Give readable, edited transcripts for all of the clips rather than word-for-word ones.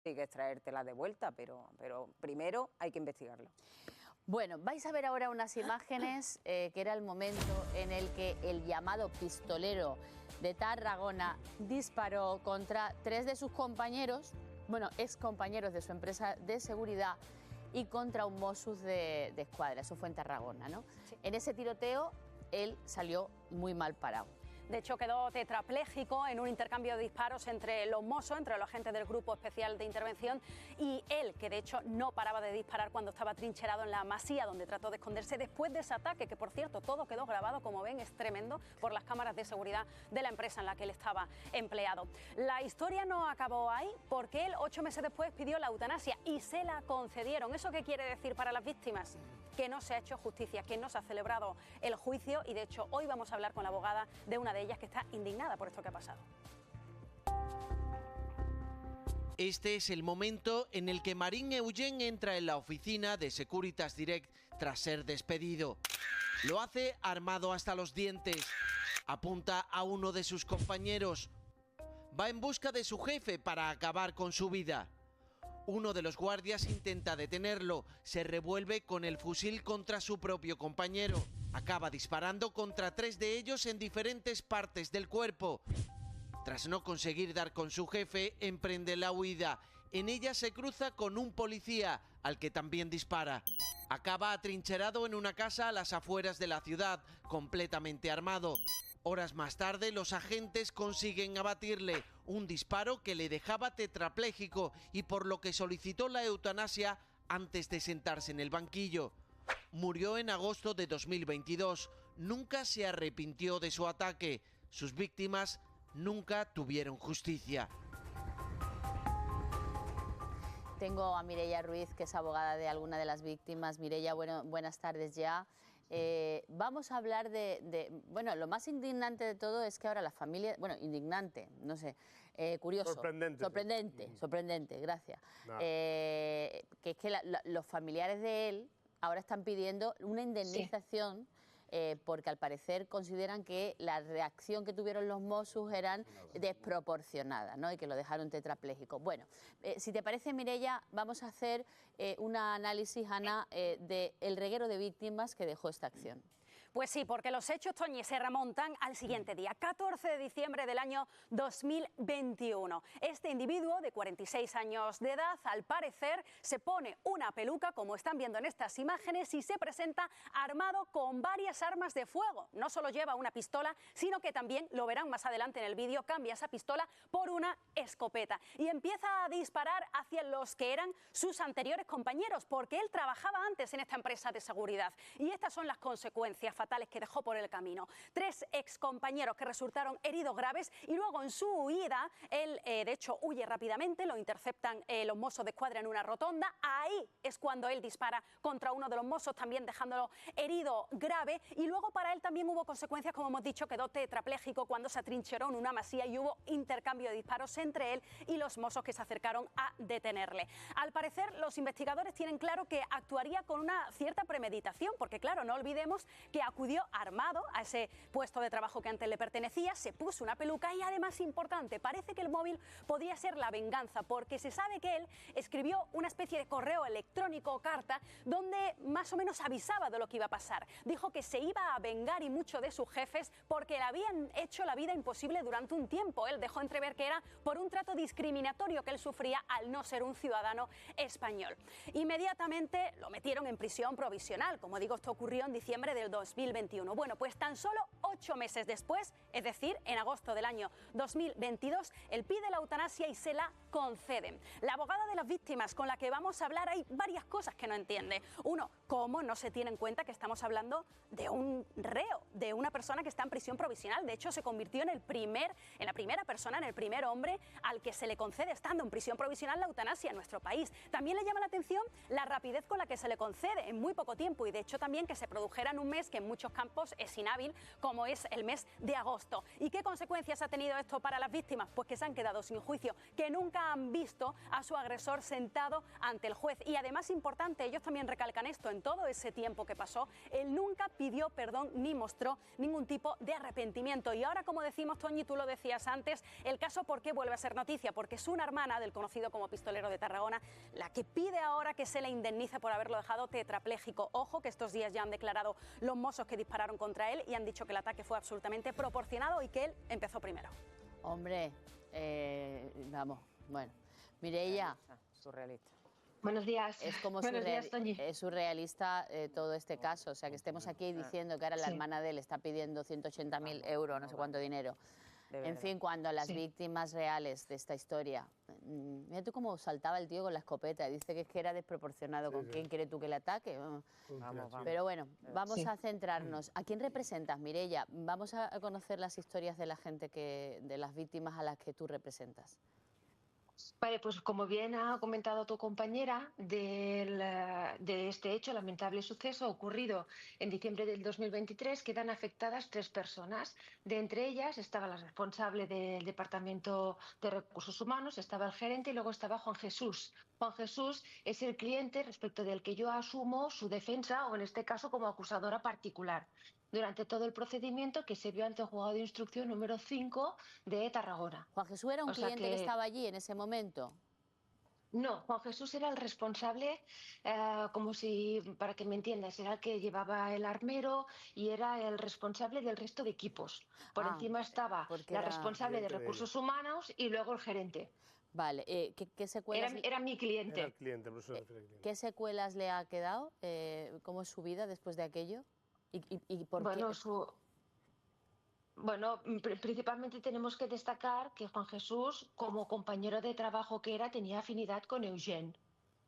consigues traértela de vuelta, pero primero hay que investigarlo. Bueno, vais a ver ahora unas imágenes que era el momento en el que el llamado pistolero de Tarragona disparó contra 3 de sus compañeros, bueno, excompañeros de su empresa de seguridad, y contra un Mossos de Escuadra. Eso fue en Tarragona, ¿no? Sí. En ese tiroteo él salió muy mal parado. De hecho, quedó tetrapléjico en un intercambio de disparos entre los Mossos, entre los agentes del Grupo Especial de Intervención, y él, que de hecho no paraba de disparar cuando estaba trincherado en la masía, donde trató de esconderse después de ese ataque, que por cierto todo quedó grabado, como ven, es tremendo, por las cámaras de seguridad de la empresa en la que él estaba empleado. La historia no acabó ahí, porque él 8 meses después pidió la eutanasia y se la concedieron. ¿Eso qué quiere decir para las víctimas? Que no se ha hecho justicia, que no se ha celebrado el juicio, y de hecho hoy vamos a hablar con la abogada de una de ellas que está indignada por esto que ha pasado. Este es el momento en el que Marín Eugén entra en la oficina de Securitas Direct tras ser despedido. Lo hace armado hasta los dientes. Apunta a uno de sus compañeros. Va en busca de su jefe para acabar con su vida. Uno de los guardias intenta detenerlo, se revuelve con el fusil contra su propio compañero. Acaba disparando contra 3 de ellos en diferentes partes del cuerpo. Tras no conseguir dar con su jefe, emprende la huida. En ella se cruza con un policía, al que también dispara. Acaba atrincherado en una casa a las afueras de la ciudad, completamente armado. Horas más tarde, los agentes consiguen abatirle, un disparo que le dejaba tetrapléjico y por lo que solicitó la eutanasia antes de sentarse en el banquillo. Murió en agosto de 2022. Nunca se arrepintió de su ataque. Sus víctimas nunca tuvieron justicia. Tengo a Mireia Ruiz, que es abogada de alguna de las víctimas. Mireia, buenas tardes ya. Vamos a hablar bueno, lo más indignante de todo es que ahora la familia, bueno, indignante, no sé, curioso. Sorprendente, gracias. Que es que los familiares de él ahora están pidiendo una indemnización. Sí. Porque al parecer consideran que la reacción que tuvieron los Mossos eran desproporcionadas, ¿no? Y que lo dejaron tetrapléjico. Bueno, si te parece, Mireia, vamos a hacer un análisis, Ana, del reguero de víctimas que dejó esta acción. Pues sí, porque los hechos, Toñi, se remontan al siguiente día, 14 de diciembre del año 2021. Este individuo de 46 años de edad, al parecer, se pone una peluca, como están viendo en estas imágenes, y se presenta armado con varias armas de fuego. No solo lleva una pistola, sino que también, lo verán más adelante en el vídeo, cambia esa pistola por una escopeta y empieza a disparar hacia los que eran sus anteriores compañeros, porque él trabajaba antes en esta empresa de seguridad. Y estas son las consecuencias fatales que dejó por el camino. 3 excompañeros que resultaron heridos graves y luego en su huida, él de hecho huye rápidamente, lo interceptan los Mossos de Escuadra en una rotonda. Ahí es cuando él dispara contra uno de los Mossos, también dejándolo herido grave, y luego para él también hubo consecuencias, como hemos dicho, quedó tetrapléjico cuando se atrincheró en una masía y hubo intercambio de disparos entre él y los Mossos que se acercaron a detenerle. Al parecer, los investigadores tienen claro que actuaría con una cierta premeditación, porque claro, no olvidemos que acudió armado a ese puesto de trabajo que antes le pertenecía, se puso una peluca y además, importante, parece que el móvil podría ser la venganza, porque se sabe que él escribió una especie de correo electrónico o carta donde más o menos avisaba de lo que iba a pasar. Dijo que se iba a vengar y mucho de sus jefes porque le habían hecho la vida imposible durante un tiempo. Él dejó entrever que era por un trato discriminatorio que él sufría al no ser un ciudadano español. Inmediatamente lo metieron en prisión provisional. Como digo, esto ocurrió en diciembre del 2021. Bueno, pues tan solo 8 meses después, es decir, en agosto del año 2022, él pide la eutanasia y se la conceden. La abogada de las víctimas con la que vamos a hablar, hay varias cosas que no entiende. Uno, cómo no se tiene en cuenta que estamos hablando de un reo, de una persona que está en prisión provisional. De hecho, se convirtió en la primera persona, en el primer hombre al que se le concede, estando en prisión provisional, la eutanasia en nuestro país. También le llama la atención la rapidez con la que se le concede en muy poco tiempo, y de hecho también que se produjera en un mes que en muchos campos es inhábil, como es el mes de agosto. ¿Y qué consecuencias ha tenido esto para las víctimas? Pues que se han quedado sin juicio, que nunca han visto a su agresor sentado ante el juez. Y además, importante, ellos también recalcan esto, en todo ese tiempo que pasó, él nunca pidió perdón ni mostró ningún tipo de arrepentimiento. Y ahora, como decimos, Toñi, tú lo decías antes, el caso, ¿por qué vuelve a ser noticia? Porque es una hermana del conocido como pistolero de Tarragona la que pide ahora que se le indemnice por haberlo dejado tetrapléjico. Ojo, que estos días ya han declarado los mozos que dispararon contra él y han dicho que el ataque fue absolutamente proporcionado y que él empezó primero. Hombre, vamos, bueno. Mireia. Surrealista. Buenos días. Es como Buenos días, Toñi. es surrealista todo este caso. O sea, que estemos aquí diciendo que ahora la hermana de él está pidiendo 180.000 euros, no sé cuánto dinero. En fin, cuando las víctimas reales de esta historia... Mira tú cómo saltaba el tío con la escopeta. Dice que es que era desproporcionado. ¿Con quién quiere tú que le ataque? Vamos. Pero bueno, vamos a centrarnos. ¿A quién representas, Mireia? Vamos a conocer las historias de la gente de las víctimas a las que tú representas. Vale, pues como bien ha comentado tu compañera, de este hecho, lamentable suceso ocurrido en diciembre del 2023, quedan afectadas 3 personas. De entre ellas estaba la responsable del Departamento de Recursos Humanos, estaba el gerente y luego estaba Juan Jesús. Juan Jesús es el cliente respecto del que yo asumo su defensa, o en este caso como acusadora particular, durante todo el procedimiento que se vio ante el juzgado de instrucción número 5 de Tarragona. ¿Juan Jesús era un cliente que estaba allí en ese momento? No, Juan Jesús era el responsable, como si, para que me entiendas, era el que llevaba el armero y era el responsable del resto de equipos. Por encima estaba la responsable de recursos humanos y luego el gerente. Vale, ¿qué secuelas? Era mi cliente. Era el cliente, por eso se refiere al cliente. ¿Qué secuelas le ha quedado? ¿Cómo es su vida después de aquello? ¿Y por qué? Bueno, principalmente tenemos que destacar que Juan Jesús, como compañero de trabajo que era, tenía afinidad con Eugene.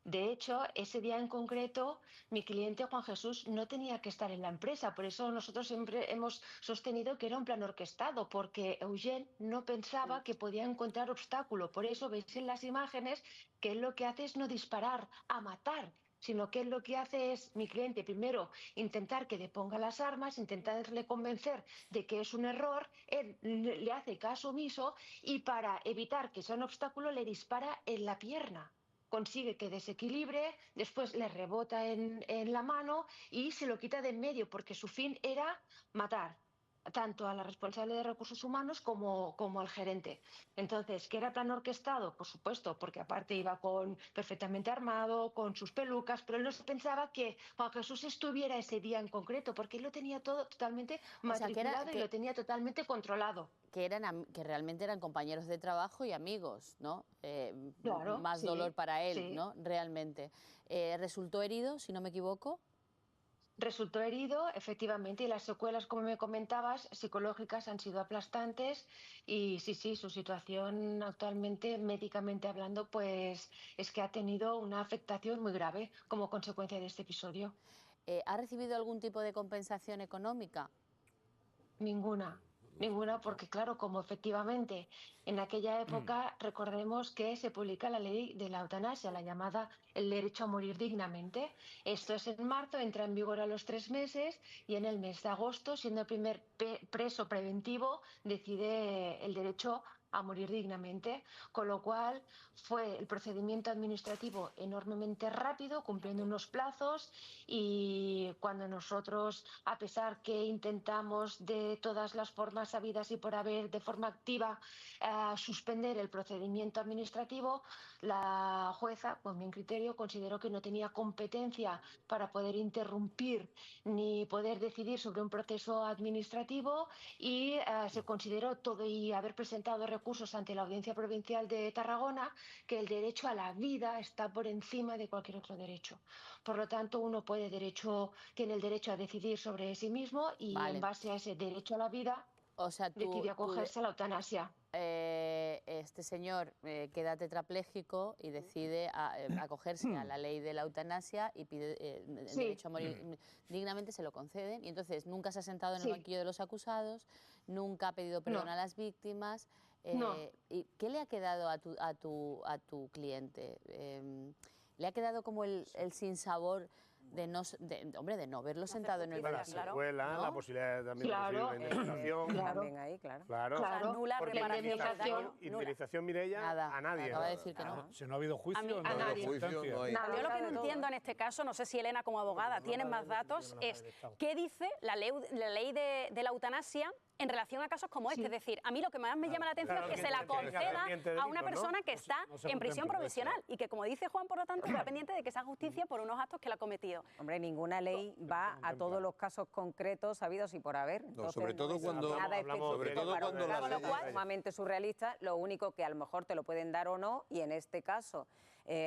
De hecho, ese día en concreto, mi cliente Juan Jesús no tenía que estar en la empresa. Por eso nosotros siempre hemos sostenido que era un plan orquestado, porque Eugene no pensaba que podía encontrar obstáculo. Por eso veis en las imágenes que él lo que hace es no disparar, a matar, sino que él lo que hace es, mi cliente, primero intentar que deponga las armas, intentarle convencer de que es un error, él le hace caso omiso y para evitar que sea un obstáculo le dispara en la pierna. Consigue que desequilibre, después le rebota en la mano y se lo quita de en medio, porque su fin era matar tanto a la responsable de recursos humanos como al gerente. Entonces, ¿qué era plan orquestado? Por supuesto, porque aparte iba perfectamente armado, con sus pelucas, pero él no se pensaba que Juan Jesús estuviera ese día en concreto, porque él lo tenía todo totalmente matriculado y lo tenía totalmente controlado. Que realmente eran compañeros de trabajo y amigos, ¿no? Claro, más dolor para él, ¿no? Realmente. ¿Resultó herido, si no me equivoco? Resultó herido, efectivamente, y las secuelas, como me comentabas, psicológicas han sido aplastantes y sí, su situación actualmente, médicamente hablando, pues es que ha tenido una afectación muy grave como consecuencia de este episodio. ¿Ha recibido algún tipo de compensación económica? Ninguna, porque claro, como efectivamente en aquella época recordemos que se publica la ley de la eutanasia, la llamada el derecho a morir dignamente. Esto es en marzo, entra en vigor a los 3 meses y en el mes de agosto, siendo el primer preso preventivo, decide el derecho a morir dignamente, con lo cual fue el procedimiento administrativo enormemente rápido, cumpliendo unos plazos, y cuando nosotros, a pesar que intentamos de todas las formas habidas y por haber, de forma activa, suspender el procedimiento administrativo, la jueza, con mi criterio, consideró que no tenía competencia para poder interrumpir ni poder decidir sobre un proceso administrativo y se consideró todo y haber presentado recursos ante la Audiencia Provincial de Tarragona que el derecho a la vida está por encima de cualquier otro derecho. Por lo tanto, uno tiene el derecho a decidir sobre sí mismo y en base a ese derecho a la vida decidió acogerse a la eutanasia. Este señor queda tetrapléjico y decide acogerse a la ley de la eutanasia y pide el derecho a morir dignamente, se lo conceden, y entonces nunca se ha sentado en el banquillo de los acusados, nunca ha pedido perdón a las víctimas. ¿Y qué le ha quedado a tu cliente? ¿Le ha quedado como el sinsabor hombre, de no verlo sentado en el justicia, La banquillo. claro. secuela, ¿no? la posibilidad también Claro. de recibir una indemnización. Claro. También ahí, claro. Claro. Claro. Nula Porque reparación del daño. indemnización, Mireia, Nada, a nadie. acaba de decir que no. Si no ha habido juicio, A mí- no a ha habido nadie. sentencia. No hay. Nada. Yo lo que Nada no de todo, entiendo en este caso, no sé si Elena como abogada tiene más datos, es qué dice la ley de la eutanasia en relación a casos como este. Es decir, a mí lo que más me llama la atención Claro, es que se la que tenga conceda pendiente a delitos, una ¿no? persona que está no se en prisión contempla, provisional y que, como dice Juan, por lo tanto, está pendiente de que se haga justicia por unos actos que él ha cometido. Hombre, ninguna ley va a todos los casos concretos habidos y por haber. Entonces, sobre todo es cuando- nada hablamos específico sobre todo para un cuando caso, las con lo cual, leyes- sumamente surrealista. Lo único que a lo mejor te lo pueden dar o no, y en este caso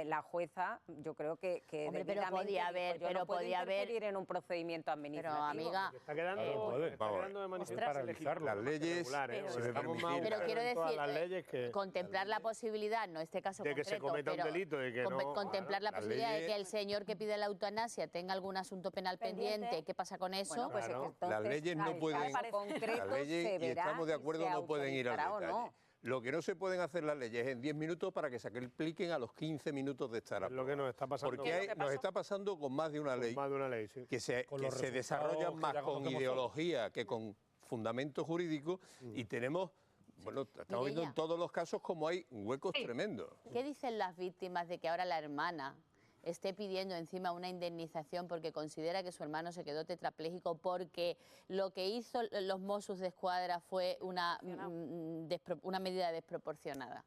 la jueza, yo creo que Hombre, pero debidamente podía dijo, haber- yo pero no puedo podía haber- interferir en un procedimiento administrativo. amiga, Está quedando, joder, está vamos, quedando de manifiesto ostras, paralizarlo. las leyes, Regular, pero- Si pero estamos más permitir- Pero avanzados quiero en todas decir, las leyes que contemplar la posibilidad, no este caso de que se concreto, cometa un pero delito y que no, contemplar la las posibilidad de leyes- que el señor que pide la eutanasia tenga algún asunto penal pendiente, ¿qué pasa con eso? Bueno, pues Claro. es que entonces, Las leyes no al pueden- caso concreto Las leyes, se y verá estamos de si acuerdo, se no pueden ir al autorizará o detalle. no. Lo que no se pueden hacer las leyes en 10 minutos para que se apliquen a los 15 minutos de estar es lo que nos está pasando Porque nos está pasando con más de una con ley más de una ley. Sí. que se Con los resultados desarrollan que más ya con conocemos ideología que con fundamento jurídico y tenemos, bueno, estamos viendo en Mireia. todos los casos como hay huecos tremendos. ¿Qué dicen las víctimas de que ahora la hermana esté pidiendo encima una indemnización porque considera que su hermano se quedó tetrapléjico porque lo que hizo los Mossos de Escuadra fue una medida desproporcionada?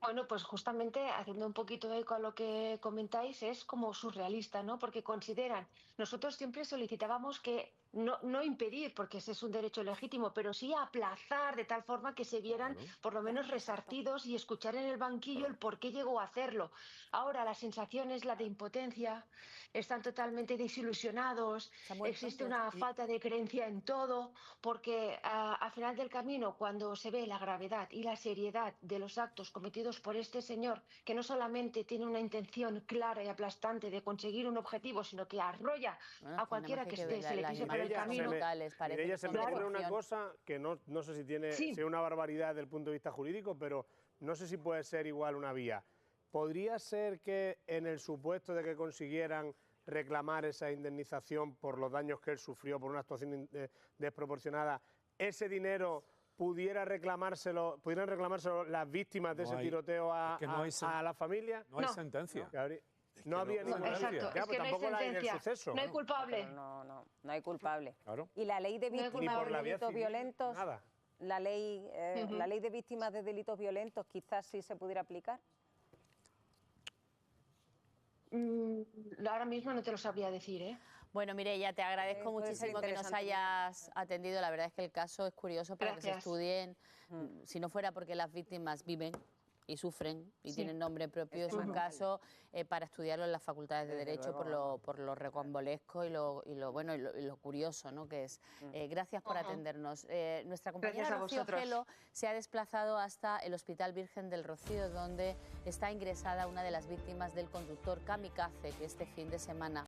Bueno, pues justamente haciendo un poquito de eco a lo que comentáis, es como surrealista, ¿no? Porque consideran, nosotros siempre solicitábamos que no impedir, porque ese es un derecho legítimo, pero sí aplazar de tal forma que se vieran por lo menos resarcidos y escuchar en el banquillo el por qué llegó a hacerlo. Ahora la sensación es la de impotencia, están totalmente desilusionados, existe una falta de creencia en todo, porque al final del camino, cuando se ve la gravedad y la seriedad de los actos cometidos por este señor, que no solamente tiene una intención clara y aplastante de conseguir un objetivo, sino que arrolla a cualquiera que se le pise por el camino. Mireia, se me ocurre una cosa que no sé si tiene si es una barbaridad desde el punto de vista jurídico, pero no sé si puede ser igual una vía. ¿Podría ser que en el supuesto de que consiguieran reclamar esa indemnización por los daños que él sufrió por una actuación desproporcionada, ese dinero pudieran reclamárselo las víctimas de ese tiroteo a la familia? No hay sentencia. No habría ninguna Exacto, ya, es pues que no hay tampoco la hay del sentencia, suceso. no hay culpable. No hay culpable. Claro. Y la ley de No hay víctimas culpable. de Ni por la vía delitos civil, violentos, nada. la ley de víctimas de delitos violentos quizás sí se pudiera aplicar. Ahora mismo no te lo sabría decir, ¿eh? Bueno, Mireia, te agradezco puede ser muchísimo que nos interesante hayas atendido. La verdad es que el caso es curioso para que se Gracias. estudien. Si no fuera porque las víctimas viven y sufren y tienen nombre propio, es un caso para estudiarlo en las facultades de Derecho por lo rocambolesco y lo curioso, ¿no?, que es. Gracias por atendernos. Nuestra compañera Gracias a Rocío vosotros. Gelo se ha desplazado hasta el Hospital Virgen del Rocío, donde está ingresada una de las víctimas del conductor kamikaze que este fin de semana